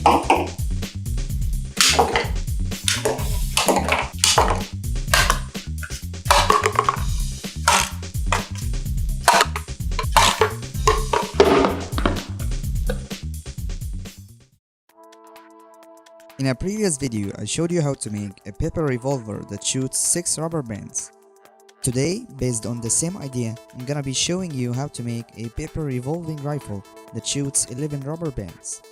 In a previous video, I showed you how to make a paper revolver that shoots 6 rubber bands. Today, based on the same idea, I'm gonna be showing you how to make a paper revolving rifle that shoots 11 rubber bands.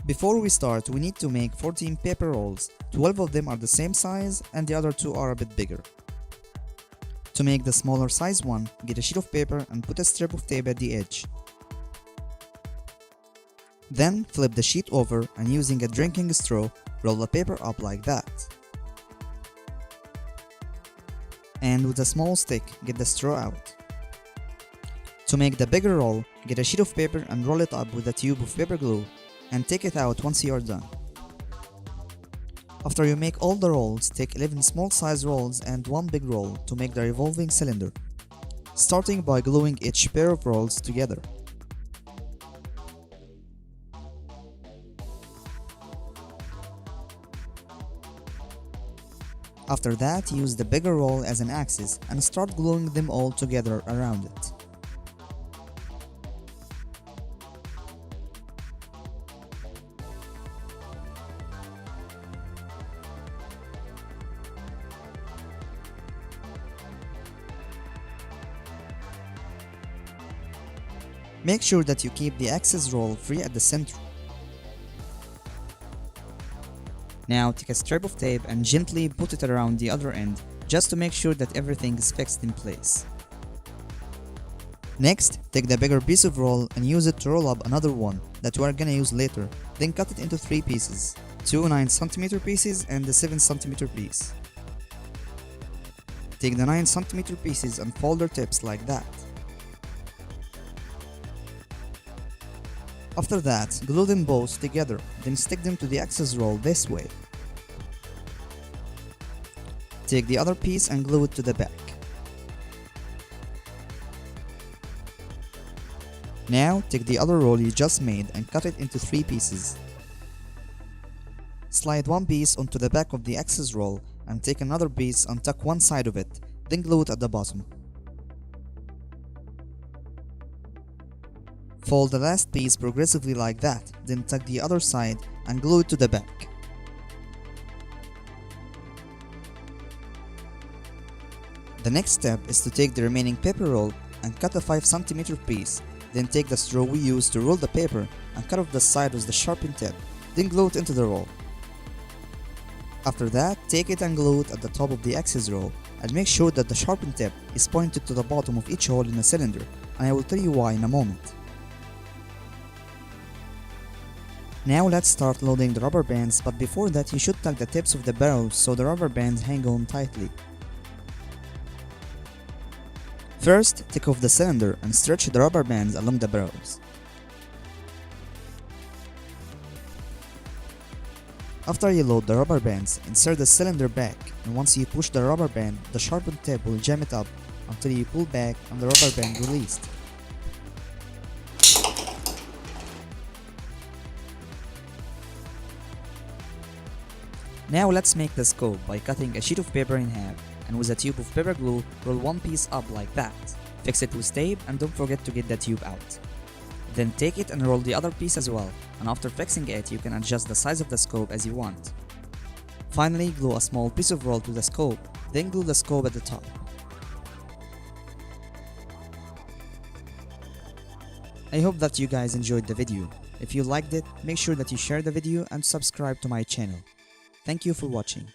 Before we start, we need to make 14 paper rolls. 12 of them are the same size and the other 2 are a bit bigger. To make the smaller size one, get a sheet of paper and put a strip of tape at the edge. Then flip the sheet over and using a drinking straw, roll the paper up like that. And with a small stick, get the straw out. To make the bigger roll, get a sheet of paper and roll it up with a tube of paper glue and take it out once you are done. After you make all the rolls, take 11 small size rolls and one big roll to make the revolving cylinder, starting by gluing each pair of rolls together. After that, use the bigger roll as an axis and start gluing them all together around it. Make sure that you keep the axis roll free at the center. Now take a strip of tape and gently put it around the other end, just to make sure that everything is fixed in place. Next, take the bigger piece of roll and use it to roll up another one that we are gonna use later, then cut it into 3 pieces, 2 9cm pieces and a 7cm piece. Take the 9cm pieces and fold their tips like that. After that, glue them both together, then stick them to the axis roll this way. Take the other piece and glue it to the back. Now, take the other roll you just made and cut it into 3 pieces. Slide one piece onto the back of the axis roll and take another piece and tuck one side of it, then glue it at the bottom. Fold the last piece progressively like that, then tuck the other side and glue it to the back. The next step is to take the remaining paper roll and cut a 5cm piece, then take the straw we used to roll the paper and cut off the side with the sharpened tip, then glue it into the roll. After that, take it and glue it at the top of the axis roll and make sure that the sharpened tip is pointed to the bottom of each hole in the cylinder, and I will tell you why in a moment. Now let's start loading the rubber bands, but before that you should tuck the tips of the barrels so the rubber bands hang on tightly. First, take off the cylinder and stretch the rubber bands along the barrels. After you load the rubber bands, insert the cylinder back, and once you push the rubber band, the sharpened tip will jam it up until you pull back and the rubber band released. Now let's make the scope by cutting a sheet of paper in half, and with a tube of paper glue, roll one piece up like that. Fix it with tape and don't forget to get the tube out. Then take it and roll the other piece as well, and after fixing it you can adjust the size of the scope as you want. Finally, glue a small piece of roll to the scope, then glue the scope at the top. I hope that you guys enjoyed the video. If you liked it, make sure that you share the video and subscribe to my channel. Thank you for watching.